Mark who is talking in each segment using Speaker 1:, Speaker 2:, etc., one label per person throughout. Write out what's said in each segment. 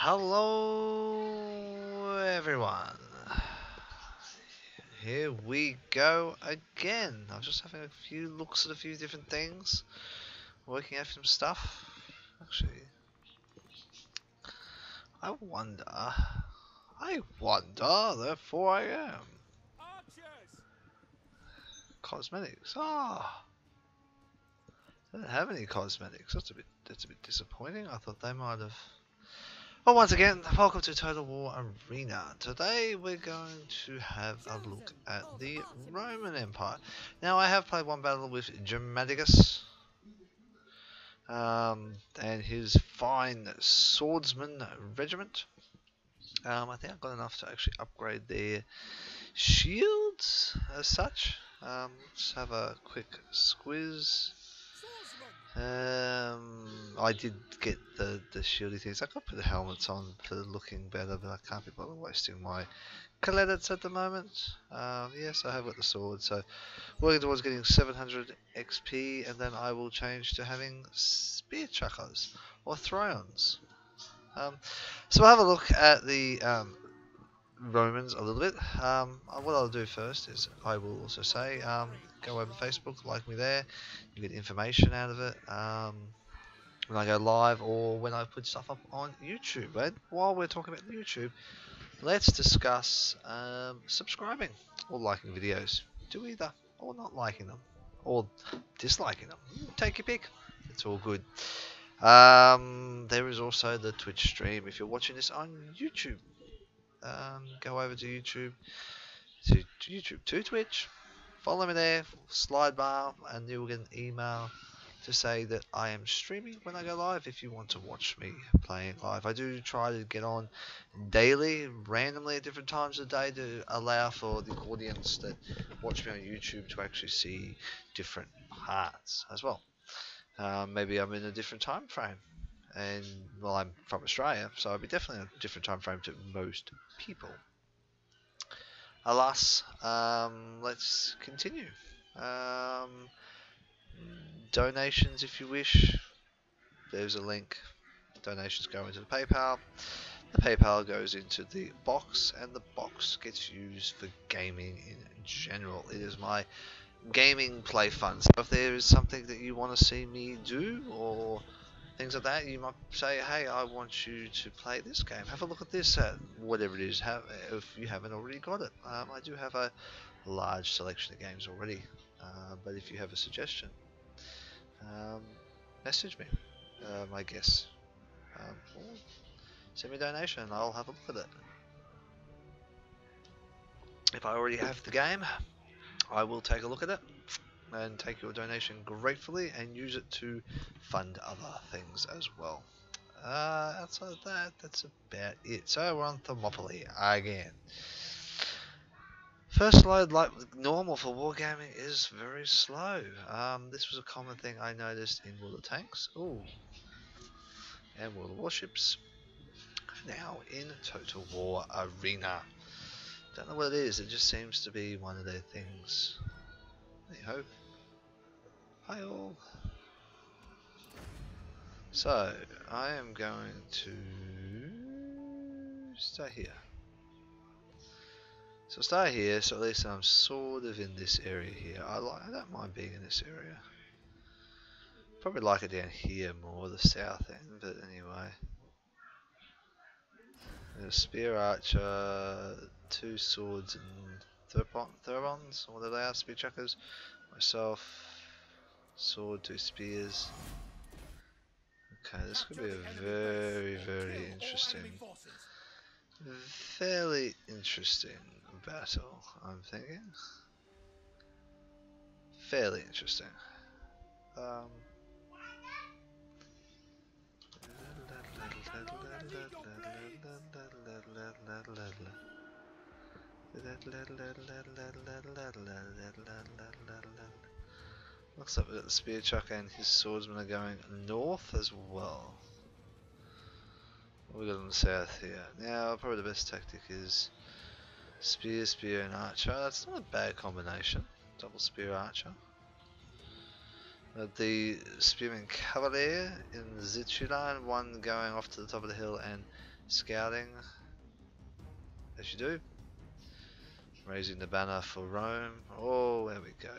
Speaker 1: Hello everyone, here we go again. I was just having a few looks at a few different things, working out some stuff. Actually, I wonder, therefore I am. Cosmetics, I don't have any cosmetics, that's a bit disappointing. I thought they might have. Well, once again, welcome to Total War Arena. Today we're going to have a look at the Roman Empire. Now, I have played one battle with Germanicus and his fine swordsman regiment. I think I've got enough to actually upgrade their shields as such. Let's have a quick squiz. I did get the shieldy things. I could put the helmets on for looking better, but I can't be bothered wasting my credits at the moment. Yes, I have got the sword, so working towards getting 700 XP, and then I will change to having spear chuckers or thrones. So we'll have a look at the Romans a little bit. What I'll do first is I will also say go over Facebook, like me there. You get information out of it when I go live or when I put stuff up on YouTube. And while we're talking about YouTube, let's discuss subscribing or liking videos. Do either, or not liking them, or disliking them. Take your pick. It's all good. There is also the Twitch stream. If you're watching this on YouTube, go over to YouTube, to Twitch. Follow me there, slide bar, and you'll get an email to say that I am streaming when I go live if you want to watch me playing live. I do try to get on daily, randomly at different times of the day to allow for the audience that watch me on YouTube to actually see different parts as well. Maybe I'm in a different time frame. And, well, I'm from Australia, so I'll be definitely in a different time frame to most people. Alas, let's continue. Donations if you wish. There's a link. Donations go into the PayPal. The PayPal goes into the box, and the box gets used for gaming in general. It is my gaming play fund. So if there is something that you want to see me do or things like that, you might say, hey, I want you to play this game. Have a look at this, whatever it is, if you haven't already got it. I do have a large selection of games already, but if you have a suggestion, message me, I guess. Or send me a donation and I'll have a look at it. If I already have the game, I will take a look at it and take your donation gratefully and use it to fund other things as well. Outside of that, that's about it. So we're on Thermopylae again. First load, like normal for wargaming, is very slow. This was a common thing I noticed in World of Tanks, and World of Warships. Now in Total War Arena. Don't know what it is, it just seems to be one of their things. Hey ho. Hi all. So, I am going to start here. So start here, so at least I'm sort of in this area here. I don't mind being in this area. Probably like it down here more, the south end, but anyway. A spear archer, 2 swords and therons, or whatever they are, spear chuckers. Myself, sword, 2 spears. Okay, this could be a very interesting, fairly interesting battle, I'm thinking. Fairly interesting. Looks like we've got the spear chucker and his swordsman are going north as well. What we got on the south here? Now, probably the best tactic is spear, spear, and archer. That's not a bad combination. Double spear archer. The spearman cavalier in the Zitchu line, one going off to the top of the hill and Scouting, as you do. Raising the banner for Rome. Oh, there we go.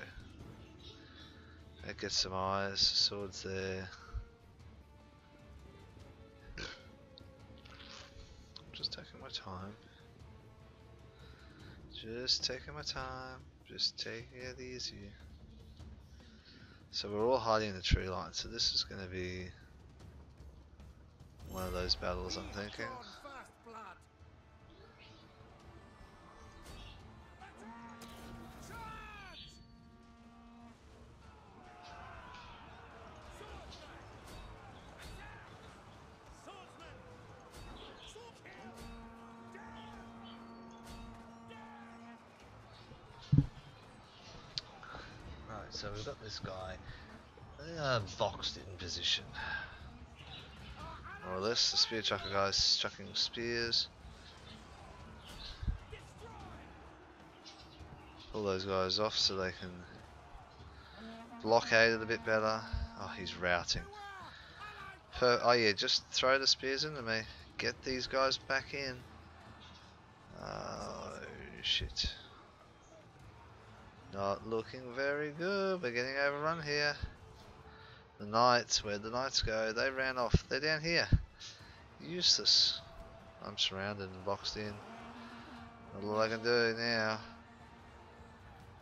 Speaker 1: That gets some eyes. Swords there. Just taking my time. Just taking my time. Just taking it easy. So we're all hiding in the tree line. So this is going to be one of those battles, I'm thinking. Right, so we've got this guy boxed in position. More or less, the spear chucker guy's chucking spears. Pull those guys off so they can blockade it a bit better. Oh, he's routing. Oh yeah, just throw the spears into me. Get these guys back in. Oh shit. Not looking very good. We're getting overrun here. The knights, where'd the knights go? They ran off. They're down here. Useless. I'm surrounded and boxed in. Not all I can do now.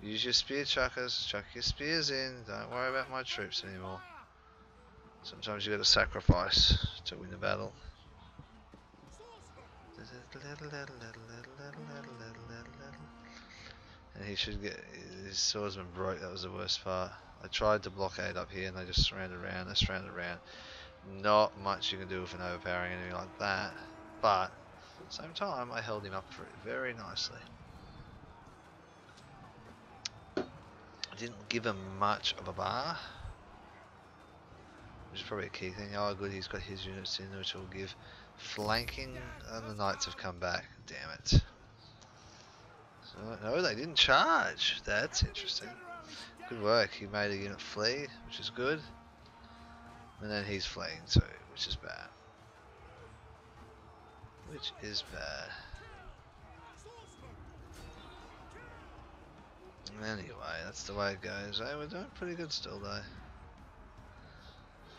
Speaker 1: Use your spear chuckers. Chuck your spears in. Don't worry about my troops anymore. Sometimes you got to sacrifice to win the battle. And he should get his swordsman broke. That was the worst part. I tried to blockade up here and they just surrounded around. They surrounded around. Not much you can do with an overpowering enemy like that. But at the same time, I held him up very nicely. I didn't give him much of a bar, which is probably a key thing. Oh good, he's got his units in, which will give flanking, and the knights have come back. Damn it. So, no, they didn't charge. That's interesting. Good work. He made a unit flee, which is good. And then he's fleeing too, which is bad. Which is bad. Anyway, that's the way it goes. Hey, we're doing pretty good still though.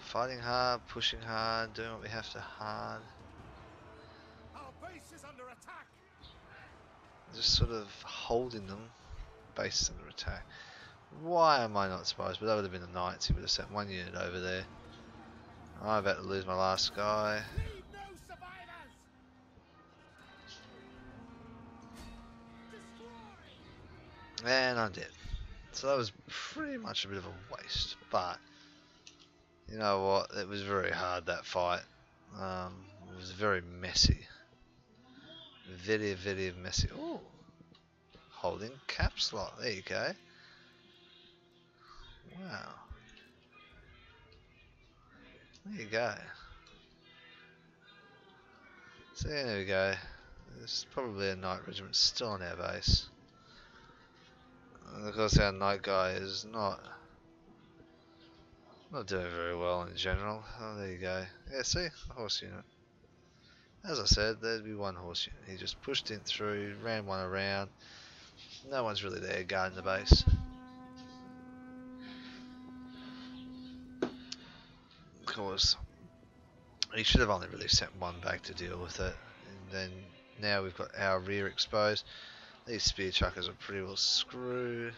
Speaker 1: Fighting hard, pushing hard, doing what we have to hard.
Speaker 2: Our base is under attack.
Speaker 1: Just sort of holding them. Base is under attack. Why am I not surprised? But that would have been the knights. He would have sent one unit over there. I'm about to lose my last guy.
Speaker 2: Leave no survivors. Destroy.
Speaker 1: And I'm dead. So that was pretty much a bit of a waste. But you know what? It was very hard, that fight. It was very messy. Very, very messy. Ooh. Holding caps lock. There you go. Wow. There you go. So there we go. There's probably a knight regiment still on our base. And of course our knight guy is not doing very well in general. Oh, there you go. Yeah, see? A horse unit. As I said, there'd be one horse unit. He just pushed in through, ran one around. No one's really there guarding the base. Of course, he should have only really sent one back to deal with it. And then now we've got our rear exposed. These spear chuckers are pretty well screwed.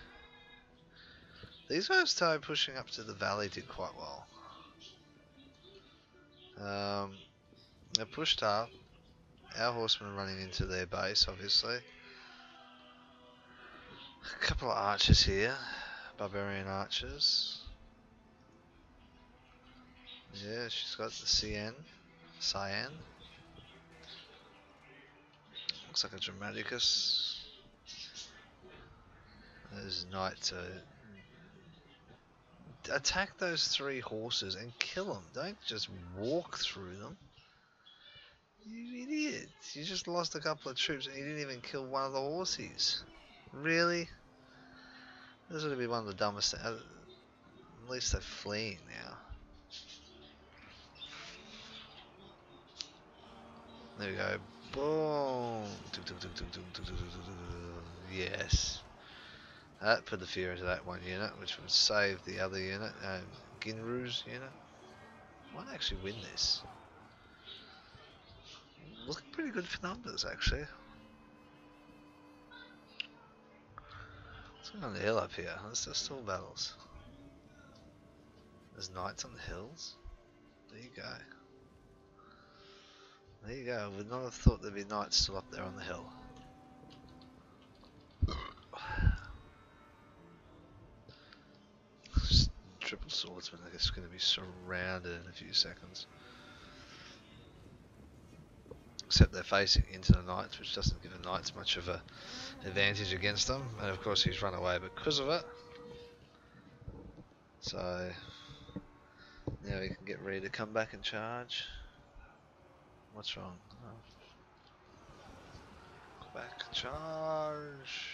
Speaker 1: These guys started pushing up to the valley, did quite well. They pushed up. Our horsemen are running into their base, obviously. A couple of archers here. Barbarian archers. Yeah, she's got the Cyan. Looks like a Dramaticus. Those knights attack those three horses and kill them. Don't just walk through them. You idiot. You just lost a couple of troops and you didn't even kill one of the horses. Really? This would be one of the dumbest things. At least they're fleeing now. There we go. Boom. Yes. That put the fear into that one unit, which would save the other unit, Ginru's unit. Might actually win this. Looking pretty good for numbers, actually. What's going on the hill up here? There's still battles. There's knights on the hills. There you go. There you go. Would not have thought there'd be knights still up there on the hill. Just triple swordsmen are just going to be surrounded in a few seconds. Except they're facing into the knights, which doesn't give the knights much of an advantage against them. And of course he's run away because of it. So now he can get ready to come back and charge. What's wrong? Oh. Back charge.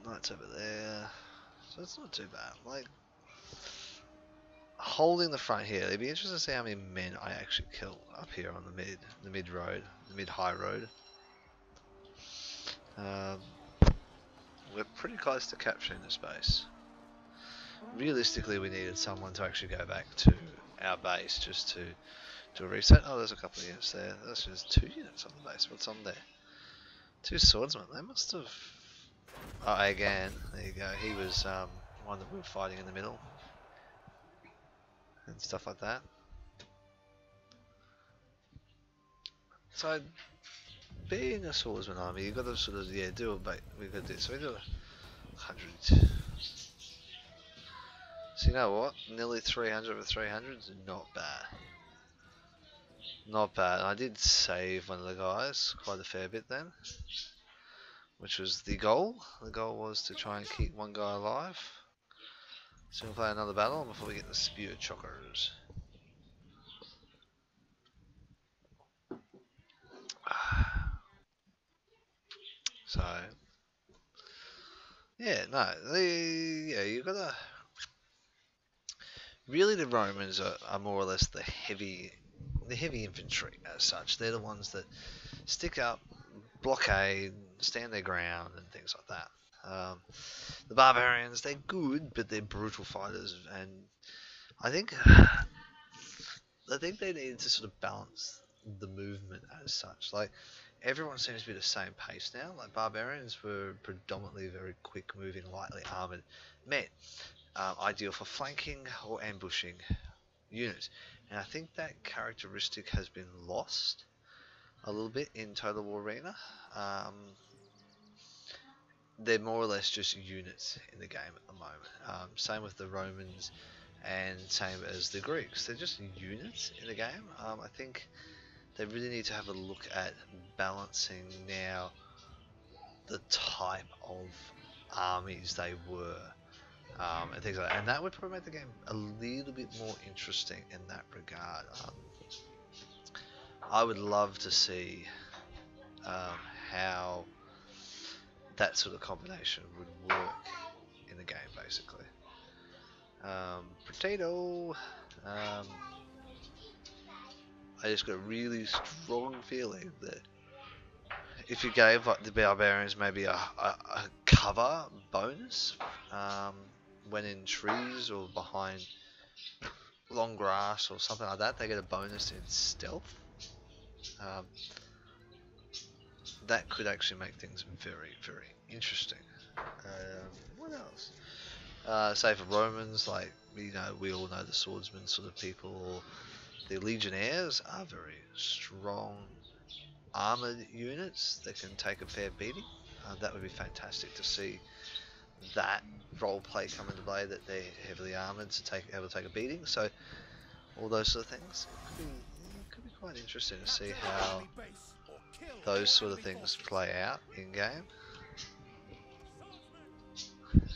Speaker 1: Knights over there. So it's not too bad. Like holding the front here, it'd be interesting to see how many men I actually kill up here on the mid road, the mid high road. We're pretty close to capturing the space. Realistically, we needed someone to actually go back to our base just to do a reset. Oh, there's a couple of units there. That's just 2 units on the base. What's on there? 2 swordsmen. They must have. Oh, again. There you go. He was one that we were fighting in the middle and stuff like that. So, being a swordsman army, you've got to sort of do a bait. We've got to do so. We got 100. So you know what? Nearly 300 over 300 is not bad. Not bad. I did save one of the guys quite a fair bit then, which was the goal. The goal was to try and keep one guy alive. So we'll play another battle before we get the spear chockers. So yeah, no, you've got to. Really, the Romans are more or less the heavy infantry as such. They're the ones that stick up, blockade, stand their ground, and things like that. The barbarians, they're good, but they're brutal fighters, and I think they needed to sort of balance the movement as such. Like everyone seems to be the same pace now. Like barbarians were predominantly very quick moving, lightly armored men. Ideal for flanking or ambushing units, and I think that characteristic has been lost a little bit in TotalWar Arena. They're more or less just units in the game at the moment. Same with the Romans and same as the Greeks. They're just units in the game. I think they really need to have a look at balancing now the type of armies they were. And things like that. And that would probably make the game a little bit more interesting in that regard. I would love to see how that sort of combination would work in the game, basically. Potato. I just got a really strong feeling that if you gave like the barbarians maybe a cover bonus when in trees or behind long grass or something like that, they get a bonus in stealth. That could actually make things very, very interesting. What else? Say for Romans, like we all know the swordsmen sort of people, or the legionnaires are very strong armored units that can take a fair beating. That would be fantastic to see that role play come into play, that they're heavily armored to able to take a beating. So all those sort of things, it could be quite interesting to see how those sort of things play out in game.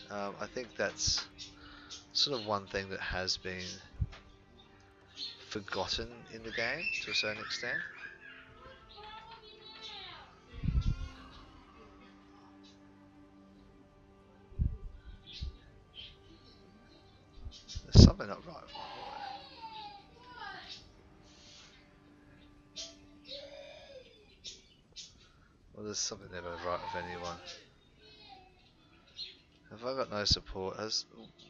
Speaker 1: I think that's sort of one thing that has been forgotten in the game to a certain extent. something not right with my boy. Well, there's something never right with anyone. Have I got no support? He's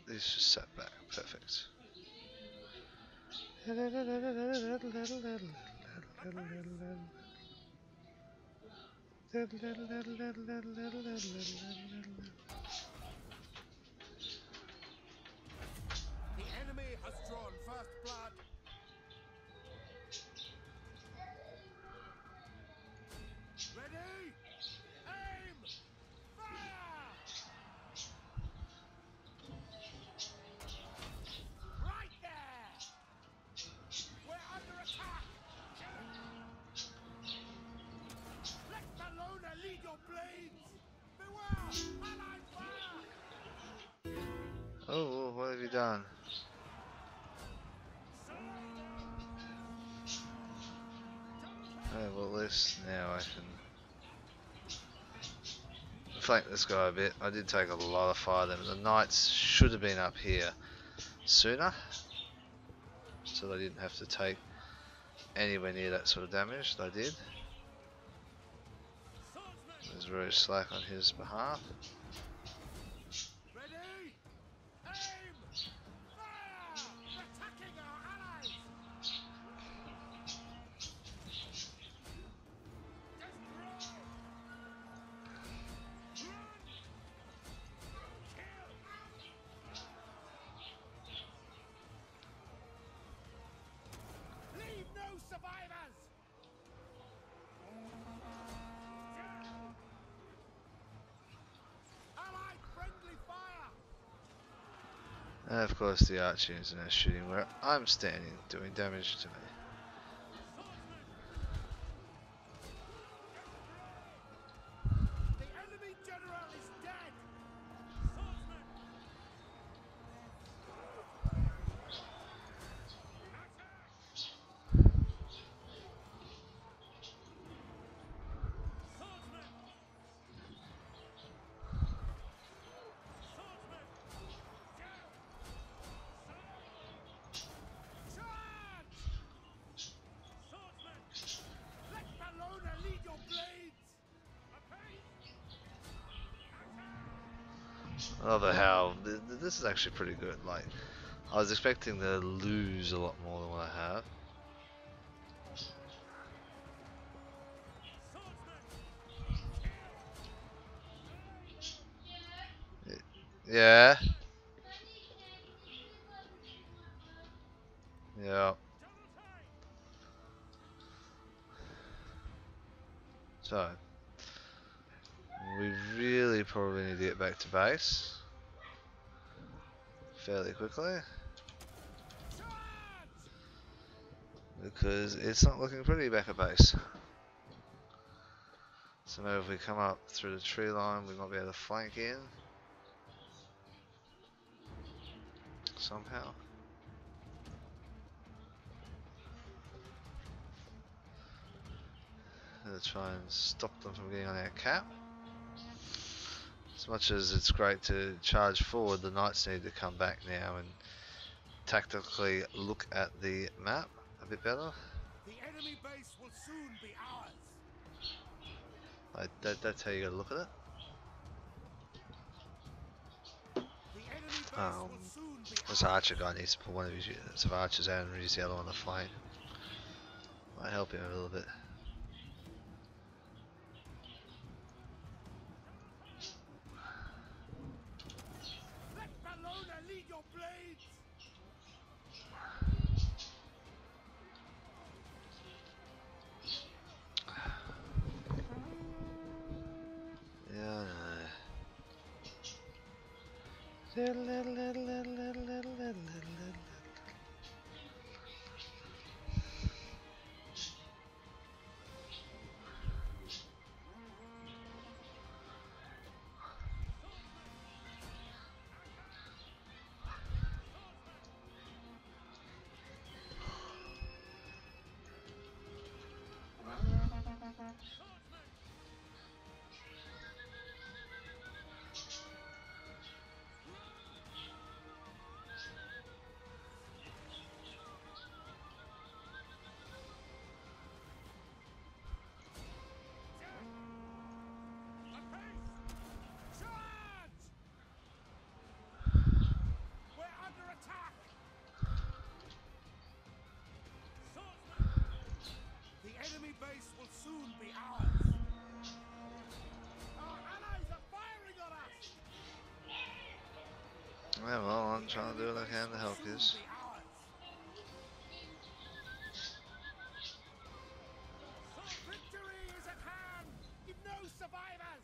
Speaker 1: just sat back. Perfect.
Speaker 2: The enemy has drawn first blood. Ready? Aim! Fire! Right there! We're under attack! Let Malona lead your blades! Beware! Allied fire!
Speaker 1: Oh, what have you done? Oh, well, at least now I can flank this guy a bit. I did take a lot of fire there, but the knights should have been up here sooner, so they didn't have to take anywhere near that sort of damage. They did. It was very slack on his behalf.
Speaker 2: Ready? Aim! Fire! Attacking our allies! Leave no survivors! Allied friendly fire!
Speaker 1: And of course the archer is now shooting where I'm standing, doing damage to me.
Speaker 2: The enemy general is dead! Let Malona lead your blades!
Speaker 1: I love how this is actually pretty good. Like, I was expecting to lose a lot more than what I have. Yeah. Yeah. So, we really probably need to get back to base fairly quickly, because it's not looking pretty back at base. So maybe if we come up through the tree line, we might be able to flank in somehow. To try and stop them from getting on our cap. As much as it's great to charge forward, the knights need to come back now and tactically look at the map a bit better.
Speaker 2: The enemy base will soon be ours.
Speaker 1: That's how you gotta look at it.
Speaker 2: The enemy base will soon be
Speaker 1: This
Speaker 2: ours.
Speaker 1: archer guy needs to put one of his units of archers out and use the other one on the flank. Might help him a little bit.
Speaker 2: Let Malona lead your blades!
Speaker 1: Yeah, Yeah, well, I'm trying to do what I can to help you.
Speaker 2: Soon be ours. Victory is at hand. Leave no survivors.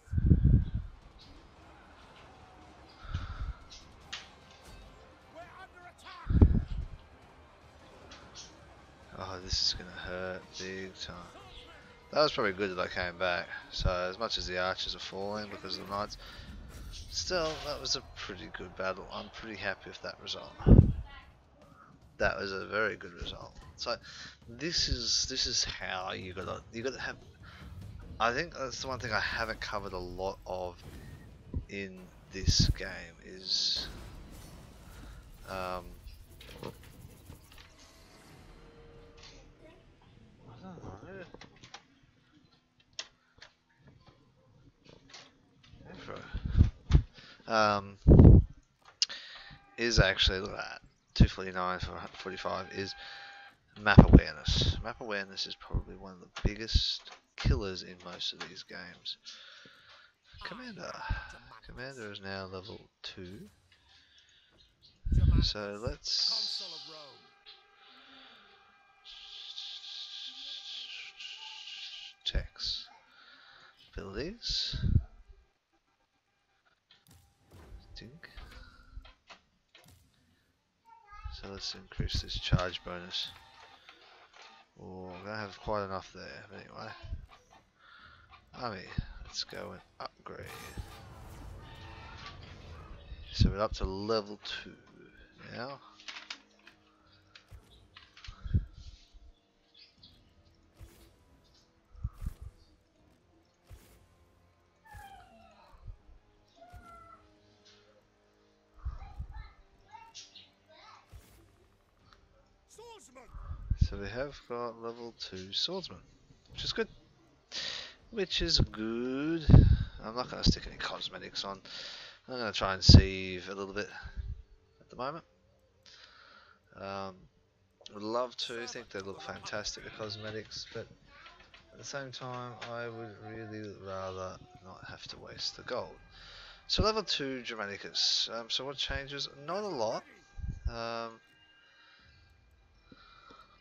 Speaker 2: We're under attack.
Speaker 1: Oh, this is gonna hurt big time.
Speaker 2: Swordsman.
Speaker 1: That was probably good that I came back. So as much as the archers are falling because of the knights, still that was a pretty good battle. I'm pretty happy with that result. That was a very good result. So this is how you gotta have. I think that's the one thing I haven't covered a lot of in this game is I don't know. Um, is actually look at that 249 for 45 is map awareness. Map awareness is probably one of the biggest killers in most of these games. Commander. Commander is now level 2. So let's
Speaker 2: Consul of Rome.
Speaker 1: text abilities. Think. So let's increase this charge bonus. Oh, I'm gonna have quite enough there. But anyway, army. Let's go and upgrade. So we're up to level 2 now.
Speaker 2: Swordsman.
Speaker 1: So we have got level 2 swordsman, which is good. Which is good. I'm not going to stick any cosmetics on. I'm going to try and save a little bit at the moment. Would love to, think they look fantastic, the cosmetics, but at the same time I would really rather not have to waste the gold. So level 2 Germanicus. So what changes? Not a lot. Well,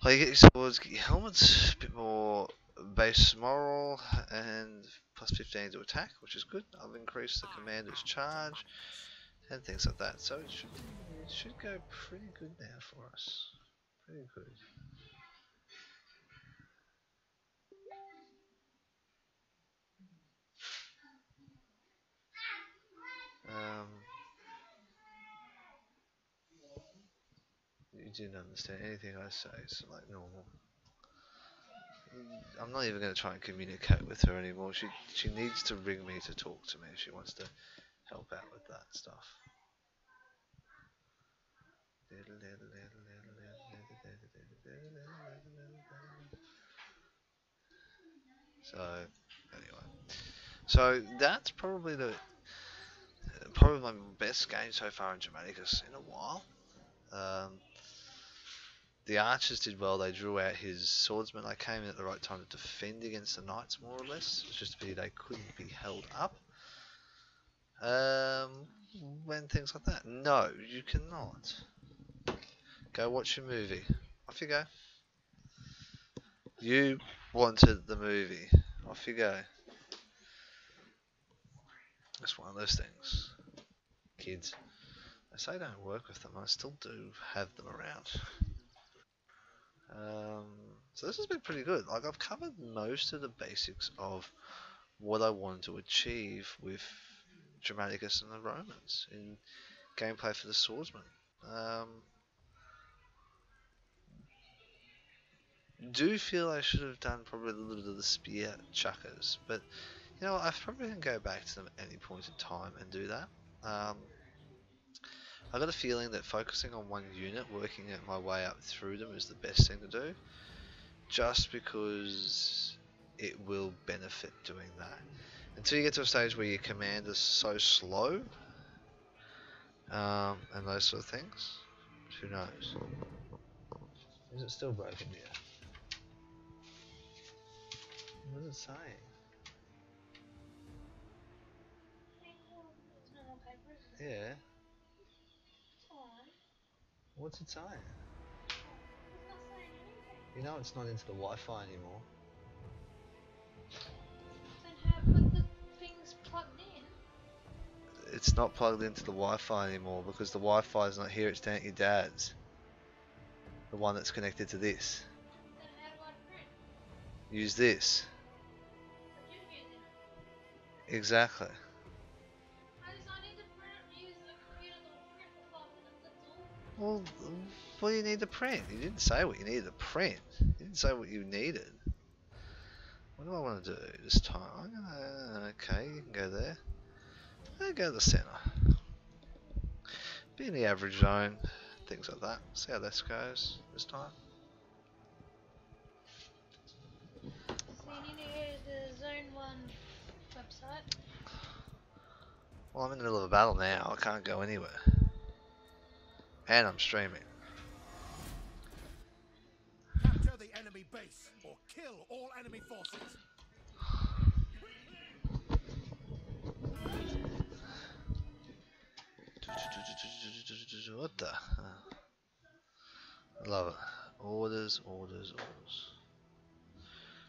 Speaker 1: you get your swords, get your helmets, a bit more base moral, and plus 15 to attack, which is good. I've increased the commander's charge, and things like that. So it should go pretty good now for us. Pretty good. You didn't understand anything I say, so like normal. I'm not even going to try and communicate with her anymore. She needs to ring me to talk to me if she wants to help out with that stuff. So anyway, so that's probably my best game so far in Germanicus in a while. The archers did well. They drew out his swordsman. I came in at the right time to defend against the knights, more or less. It's just a pity they couldn't be held up. When things like that. No, you cannot. Go watch your movie. Off you go. You wanted the movie. Off you go. It's one of those things. Kids. I say don't work with them. I still do have them around. So this has been pretty good. Like I've covered most of the basics of what I wanted to achieve with Germanicus and the Romans in gameplay for the swordsman. Do feel I should have done probably a little bit of the spear chuckers, but you know I probably can go back to them at any point in time and do that. I got a feeling that focusing on one unit, working my way up through them is the best thing to do, just because it will benefit doing that. Until you get to a stage where your command is so slow, and those sort of things, who knows? Is it still broken yet? What is it saying? Yeah. What's it saying?
Speaker 3: It's not saying anything.
Speaker 1: You know it's not into the Wi-Fi anymore.
Speaker 3: Then how, but the thing's plugged in.
Speaker 1: It's not plugged into the Wi-Fi anymore because the Wi-Fi is not here, it's down at your dad's. The one that's connected to this.
Speaker 3: Then how do I print?
Speaker 1: Use this.
Speaker 3: But you're using it.
Speaker 1: Exactly.
Speaker 3: I need to use the computer that will print for 5 minutes, that's all.
Speaker 1: Well, what do you need to print? You didn't say what you needed to print. You didn't say what you needed. What do I want to do this time? I'm gonna... Okay, you can go there. I'm gonna go to the centre. Be in the average zone. Things like that. See how this goes this time.
Speaker 3: So you need to go to the Zone 1 website.
Speaker 1: Well, I'm in the middle of a battle now. I can't go anywhere. And I'm streaming.
Speaker 2: Capture the enemy base or kill all enemy forces.
Speaker 1: What the? I love it. Orders, orders, orders.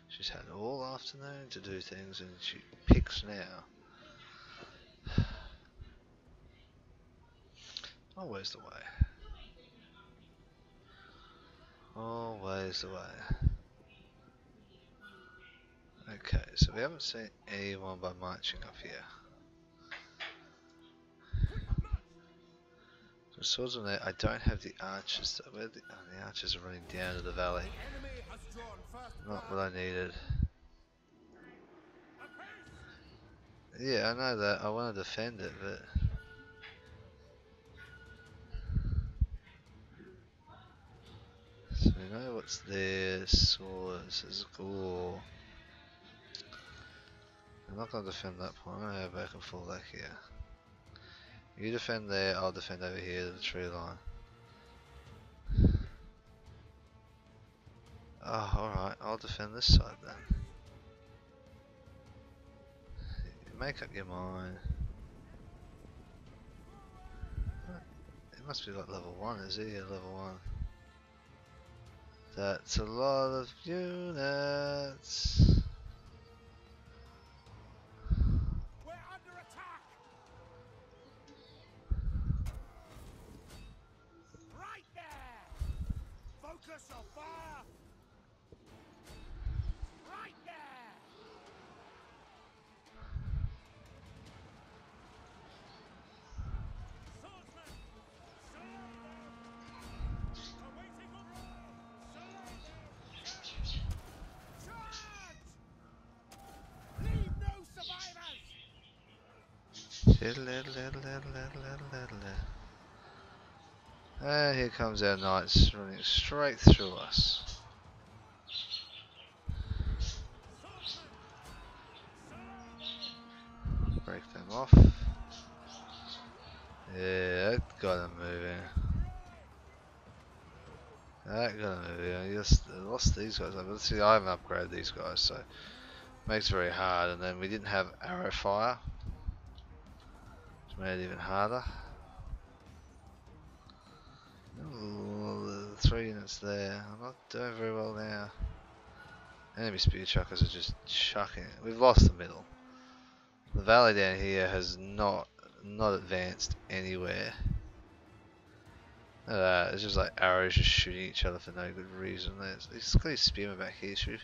Speaker 1: She's had all afternoon to do things and she picks now. Always the way. Always the way. Okay, so we haven't seen anyone by marching up here. The swords on there. I don't have the archers. Where the archers are running down to the valley.
Speaker 2: Enemy has drawn first
Speaker 1: Not
Speaker 2: blood.
Speaker 1: what I needed. Yeah, I know that. I want to defend it, but so we know what's there. Swords. There's gore. I'm not going to defend that point. I'm going to go back and fall back here. You defend there. I'll defend over here to the tree line. Oh, alright. I'll defend this side then. Make up your mind. It must be like level 1, is it? Yeah, level 1. That's a lot of units.
Speaker 2: We're under attack. Right there. Focus your fire. Right there. Swordsman, awaiting charge! Leave no survivors.
Speaker 1: And here comes our knights running straight through us. Break them off. Yeah, that got them moving. That got them moving. I just lost these guys. But see, I haven't upgraded these guys, so it makes it very hard. And then we didn't have arrow fire, which made it even harder. Ooh, the 3 units there. I'm not doing very well now. Enemy spear chuckers are just chucking it. We've lost the middle. The valley down here has not advanced anywhere. Look at that, it's just like arrows just shooting each other for no good reason. He's got his spearman back here, should be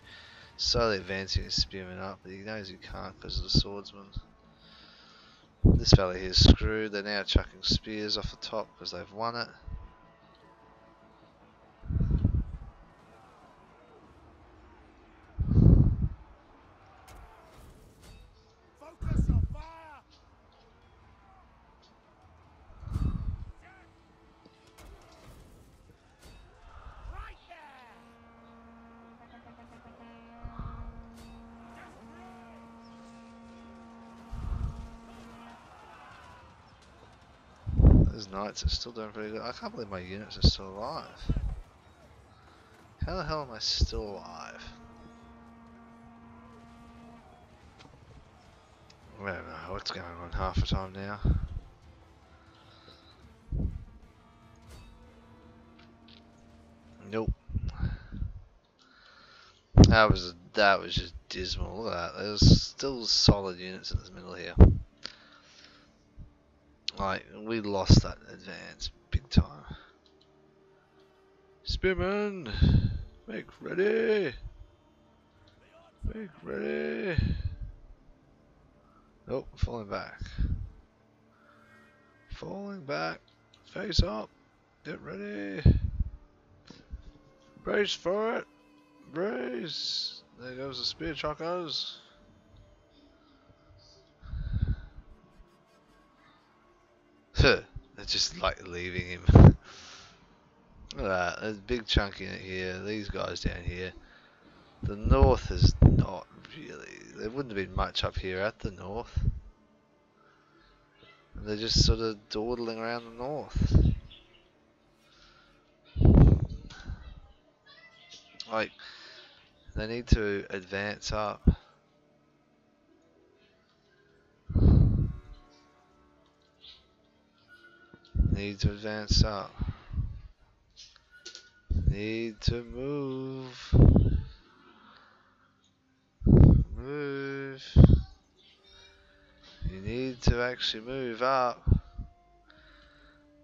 Speaker 1: slowly advancing his spearman up, but he knows he can't because of the swordsman. This valley here is screwed. They're now chucking spears off the top because they've won it.
Speaker 2: Focus your fire. Right there.
Speaker 1: Those knights are still doing pretty good. I can't believe my units are still alive. How the hell am I still alive? I don't know what's going on half the time now. Nope. That was just dismal. Look at that. There's still solid units in the middle here. Like, we lost that advance big time. Spearman! Make ready! Make ready! Oh, falling back. Falling back. Face up. Get ready. Brace for it. Brace. There goes the spear chuckers. They're just like leaving him. Look at that. There's a big chunk in it here. These guys down here. The north is not really. There wouldn't have been much up here at the north. They're just sort of dawdling around the north. Like, they need to advance up. Need to advance up. Need to move. Move. You need to actually move up.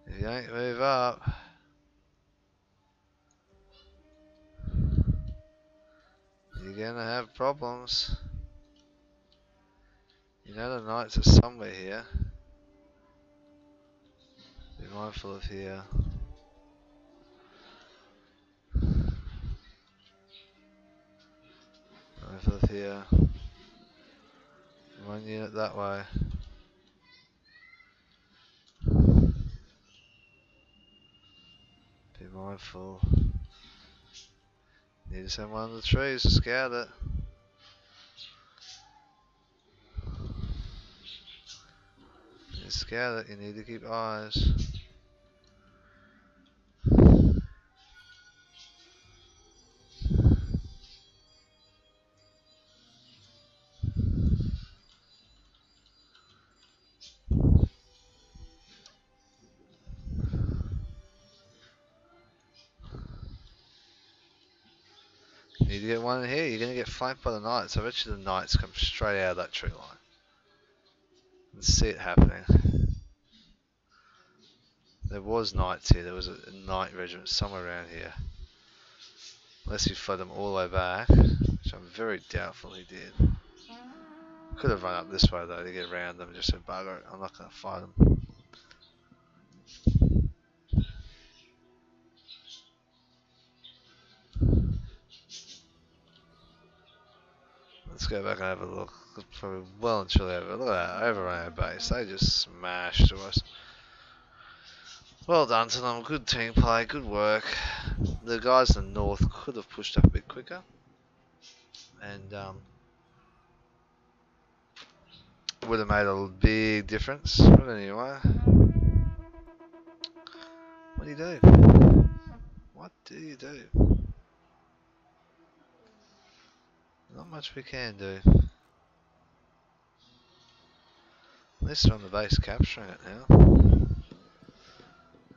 Speaker 1: If you don't move up, you're gonna have problems. You know the knights are somewhere here. Be mindful of here. Mindful of here. One unit that way. Be mindful. Need to send one of the trees to scout it. You scout it, you need to keep eyes. You need to get one in here, you're gonna get flanked by the knights. I bet you the knights come straight out of that tree line. Let's see it happening. There was knights here, there was a knight regiment somewhere around here. Unless he fled them all the way back, which I'm very doubtful he did. Could have run up this way though to get around them and just said, bugger it, I'm not going to fight them. Let's go back and have a look. Probably well and truly over. Look at that, overrun our base. They just smashed to us. Well done to them, good team play, good work. The guys in the north could have pushed up a bit quicker. And would have made a big difference. But anyway. What do you do? What do you do? Not much we can do. At least they're on the base capturing it now.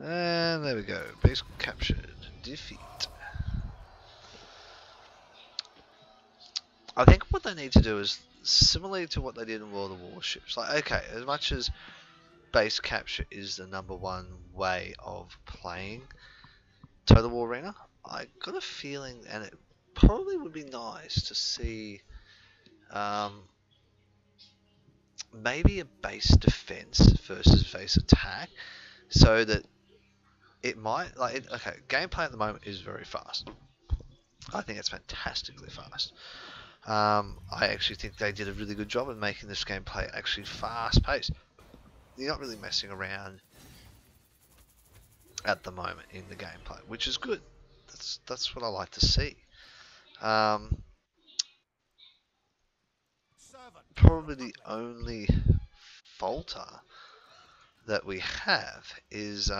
Speaker 1: And there we go. Base captured. Defeat. I think what they need to do is similarly to what they did in World of Warships. Like, okay, as much as base capture is the #1 way of playing Total War Arena, I got a feeling, and it probably would be nice to see maybe a base defense versus base attack, so that it might, like, okay, gameplay at the moment is very fast. I think it's fantastically fast. I actually think they did a really good job in making this gameplay actually fast paced. You're not really messing around at the moment in the gameplay, which is good. That's what I like to see. Probably the only falter that we have is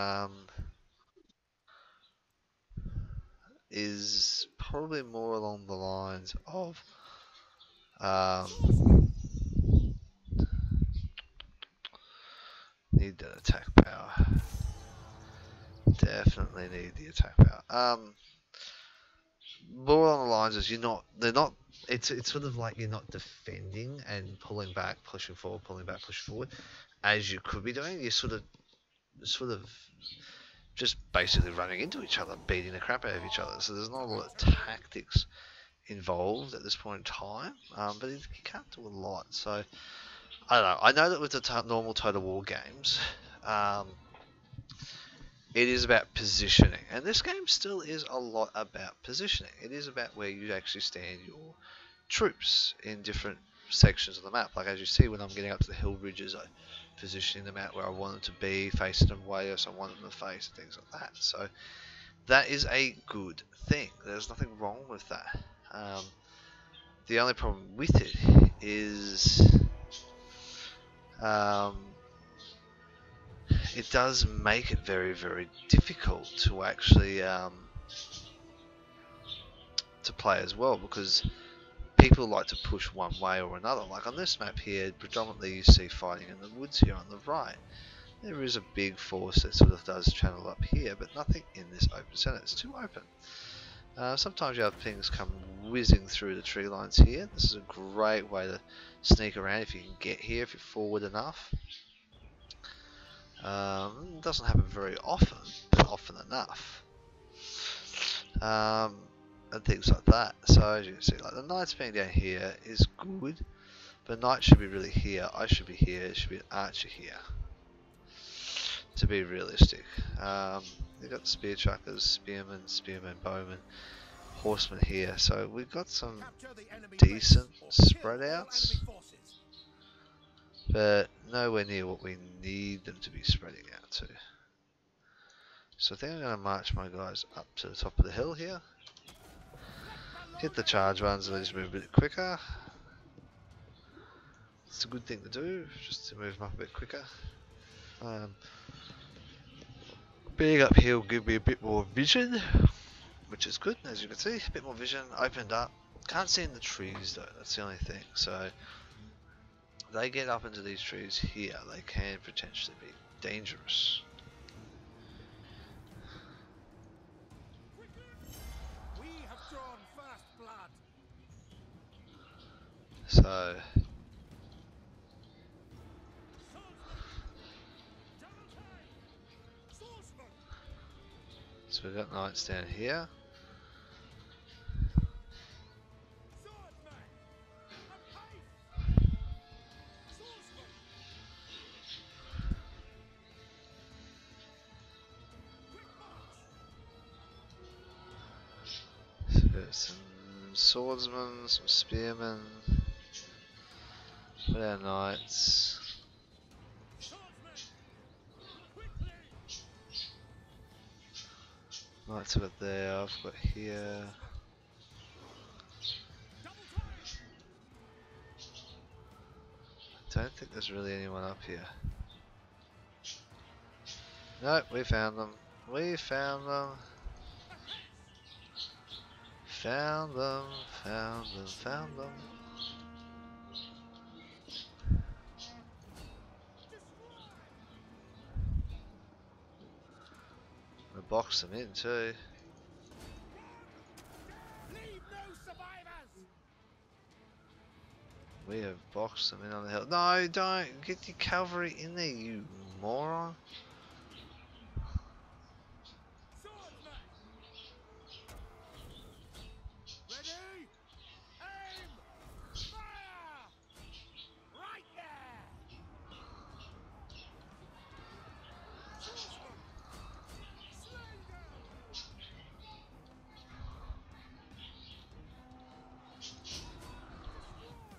Speaker 1: probably more along the lines of need that attack power. Definitely need the attack power. more along the lines as they're not. It's sort of like you're not defending and pulling back, pushing forward, pulling back, pushing forward, as you could be doing. You're sort of just basically running into each other, beating the crap out of each other. So there's not a lot of tactics involved at this point in time, but you can't do a lot. So I don't know. I know that with the normal Total War games, it is about positioning, and this game still is a lot about positioning. It is about where you actually stand your troops in different sections of the map. Like as you see when I'm getting up to the hill ridges, I positioning them out where I want them to be, facing them way as I want them to face, and things like that. So that is a good thing. There's nothing wrong with that. The only problem with it is it does make it very, very difficult to actually to play as well, because people like to push one way or another. Like on this map here, predominantly you see fighting in the woods here on the right. There is a big force that sort of does channel up here, but nothing in this open center. It's too open. Sometimes you have things come whizzing through the tree lines here. This is a great way to sneak around if you can get here, if you're forward enough. It doesn't happen very often, but often enough. And things like that. So as you can see, like the knights being down here is good, but knight should be really here. I should be here. It should be an archer here. To be realistic, you've got spear chuckers, spearmen, bowmen, horsemen here. So we've got some decent spread outs, but nowhere near what we need them to be spreading out to. So I think I'm going to march my guys up to the top of the hill here. Hit the charge ones and they just move a bit quicker. It's a good thing to do, just to move them up a bit quicker. Being up here will give me a bit more vision, which is good, as you can see. A bit more vision, opened up. Can't see in the trees though, that's the only thing. So, they get up into these trees here, they can potentially be dangerous.
Speaker 2: We have drawn first blood.
Speaker 1: So, we've got knights down here. So we've got some swordsmen, some spearmen, with our knights. Knights have got there, I've got here. I don't think there's really anyone up here. Nope, we found them. We found them. Found them, found them, found them. We boxed them in too.
Speaker 2: Leave no survivors.
Speaker 1: We have boxed them in on the hill. No, don't get your cavalry in there, you moron.
Speaker 2: Swordsman. Ready? Aim. Fire. Right there. Swordsman. Slay them. Swordsman.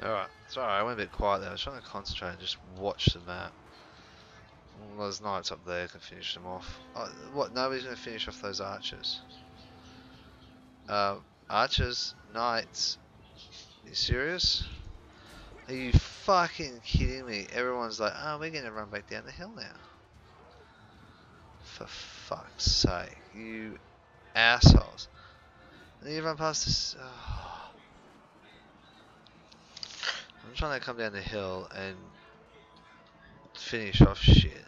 Speaker 1: Alright, sorry, I went a bit quiet there. I was trying to concentrate and just watch the map. All those knights up there can finish them off. Oh, what? Nobody's going to finish off those archers? Archers? Knights? Are you serious? Are you fucking kidding me? Everyone's like, oh, we're going to run back down the hill now. For fuck's sake, you assholes. And then you run past this... Oh. I'm trying to come down the hill and finish off shit.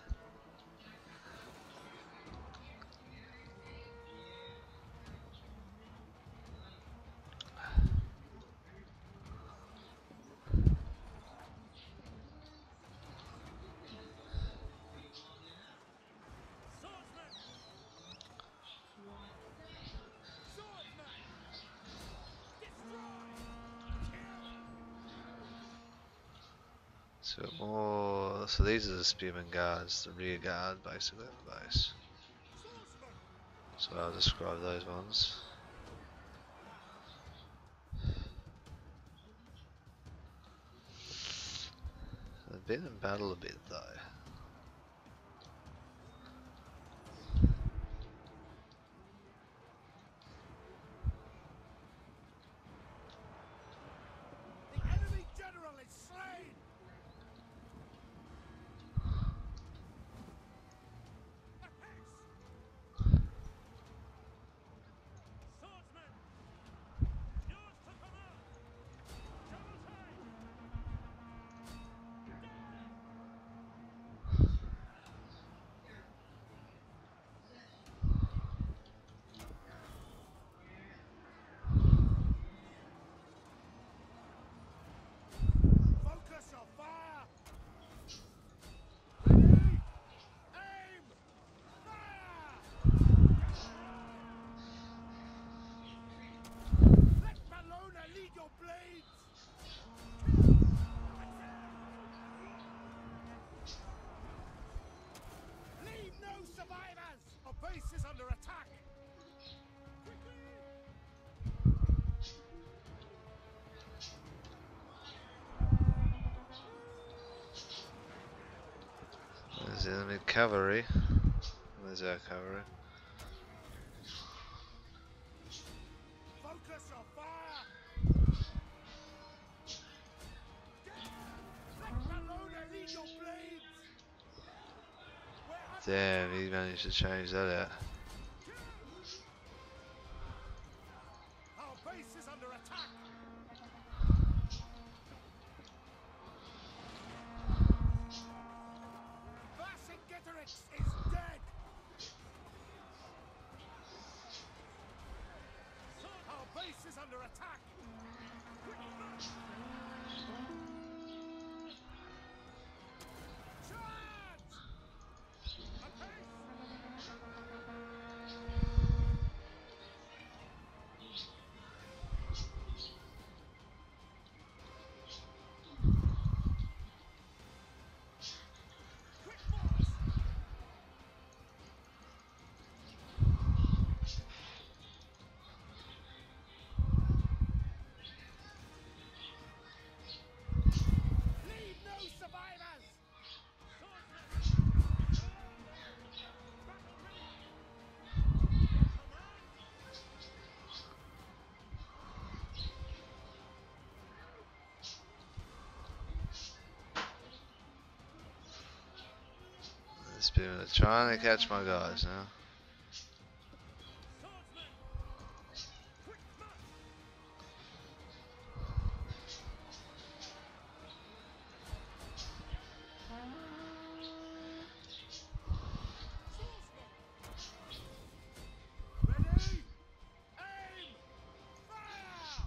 Speaker 1: So more. So these are the spearman guards, the rear guard, basically of the base. So I'll describe those ones. They've been in battle a bit though.
Speaker 2: The enemy general is slain! Swordsman! Yours to command! Double time! Focus your fire! Ready? Aim! Fire! Let Bellona lead your blades! Leave no survivors! Our base is under attack! Quickly!
Speaker 1: There's the enemy cavalry. There's our cavalry.
Speaker 2: Focus your fire! Let Bellona lead your blades! We're under
Speaker 1: Damn, he managed to change that out.
Speaker 2: Our base is under attack! Vercingetorix is dead! Our base is under attack! Charge! Quick march! Leave no survivors!
Speaker 1: The spearmen are trying to catch my guys now.
Speaker 2: Ready? Aim! Fire!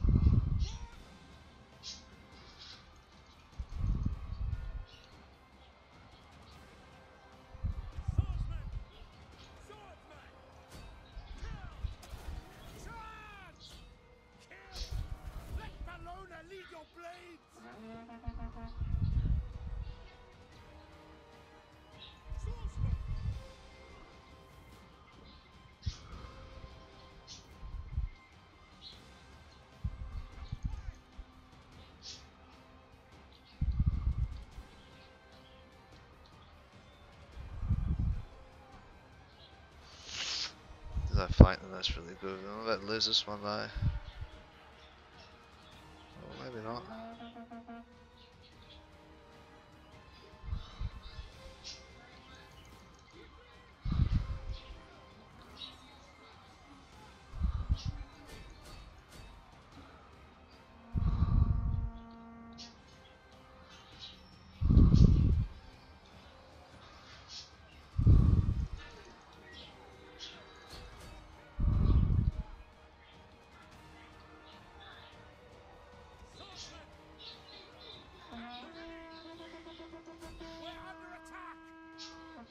Speaker 2: Swordsman! Sword
Speaker 1: flank, then that's really good. I don't know about lose this one though. Or maybe not.
Speaker 2: We're under attack! Swordsman!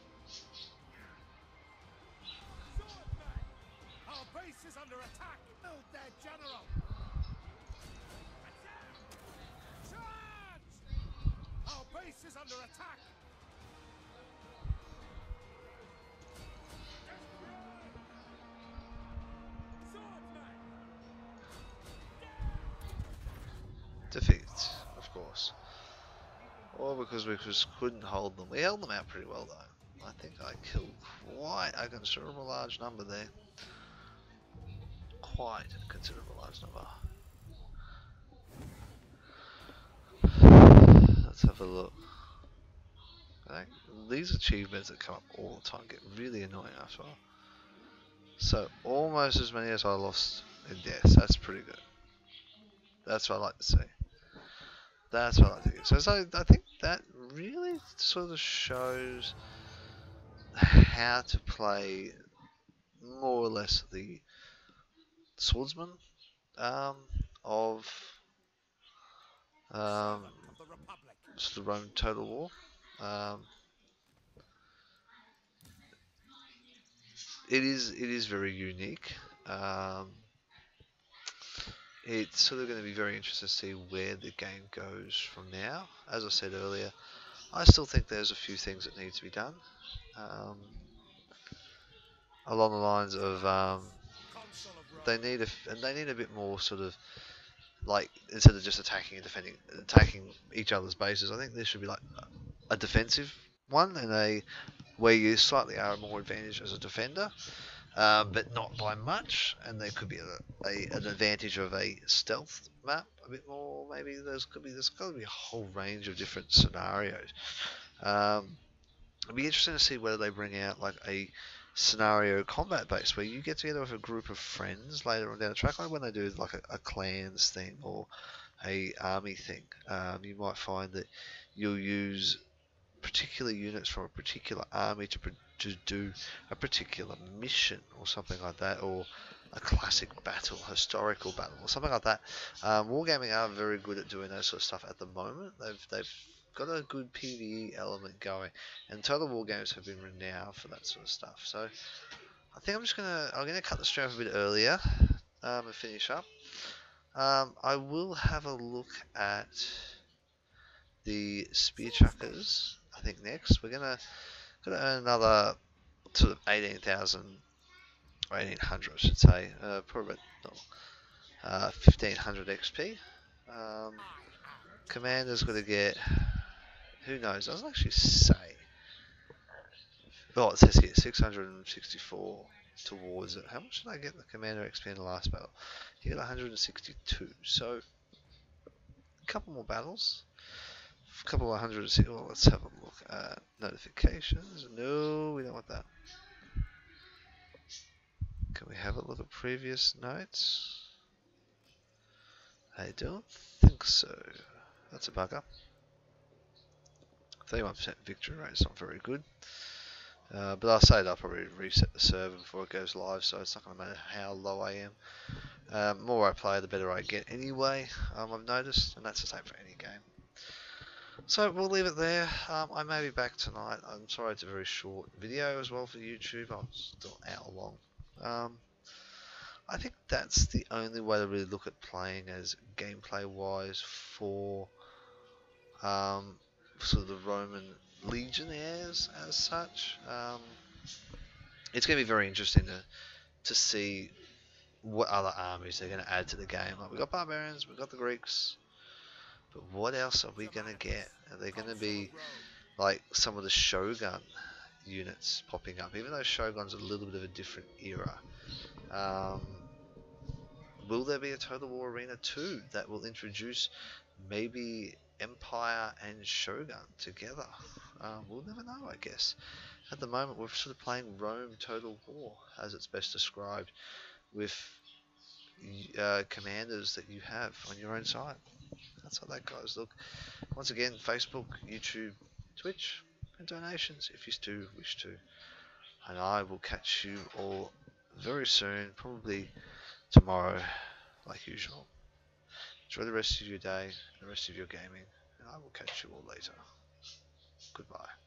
Speaker 2: Our base is under attack! Build their general! Charge! Our base is under attack! Swordsman!
Speaker 1: Defeat, of course. Or because we just couldn't hold them. We held them out pretty well though. I think I killed quite a considerable large number there. Quite a considerable large number. Let's have a look. These achievements that come up all the time get really annoying after a while. So almost as many as I lost in deaths. That's pretty good. That's what I like to see. That's what I like to see. So I think that really sort of shows how to play more or less the swordsman of
Speaker 2: Servant of the Republic.
Speaker 1: sort of Roman Total War. It is very unique. It's sort of going to be very interesting to see where the game goes from now. As I said earlier, I still think there's a few things that need to be done. Along the lines of
Speaker 2: Consul of
Speaker 1: they
Speaker 2: Rome.
Speaker 1: need a bit more sort of like, instead of just attacking and defending, attacking each other's bases. I think there should be like a defensive one and a where you slightly are more advantaged as a defender, but not by much. And there could be an advantage of a stealth map a bit more. Maybe there's got to be a whole range of different scenarios. It'd be interesting to see whether they bring out like a scenario combat base where you get together with a group of friends later on down the track, like when they do like a clans thing or a army thing. You might find that you'll use particular units from a particular army to do a particular mission or something like that, or a classic battle, historical battle, or something like that. Wargaming are very good at doing that sort of stuff at the moment. They've got a good PvE element going, and Total War games have been renowned for that sort of stuff. So I think I'm gonna cut the stream a bit earlier and finish up. I will have a look at the spear chuckers. I think next we're gonna earn another sort of 18,000 or 1800, I should say, probably about 1500 XP. Commander's got to get, who knows? It doesn't actually say. Oh, it says here 664 towards it. How much did I get the Commander XP in the last battle? He got 162. So a couple more battles. A couple of 160. Well, let's have a look at notifications. No, we don't want that. Can we have a look at previous notes? I don't think so. That's a bugger. 31% victory rate is not very good. But I'll say that I'll probably reset the server before it goes live, so it's not going to matter how low I am. More I play, the better I get anyway, I've noticed, and that's the same for any game. So we'll leave it there. I may be back tonight. I'm sorry it's a very short video as well for YouTube. I'm still an hour long. I think that's the only way to really look at playing as gameplay wise for sort of the Roman legionnaires as such. It's going to be very interesting to see what other armies they're going to add to the game. Like, we've got barbarians, we've got the Greeks, but what else are we going to get? Are they going to be like some of the Shogun units popping up? Even though Shogun's a little bit of a different era. Um, will there be a Total War Arena 2 that will introduce maybe Empire and Shogun together? We'll never know, I guess. At the moment, we're sort of playing Rome Total War, as it's best described, with commanders that you have on your own side. That's how that goes. Look, once again, Facebook, YouTube, Twitch, and donations if you do wish to. And I will catch you all very soon, probably tomorrow, like usual. Enjoy the rest of your day, the rest of your gaming, and I will catch you all later. Goodbye.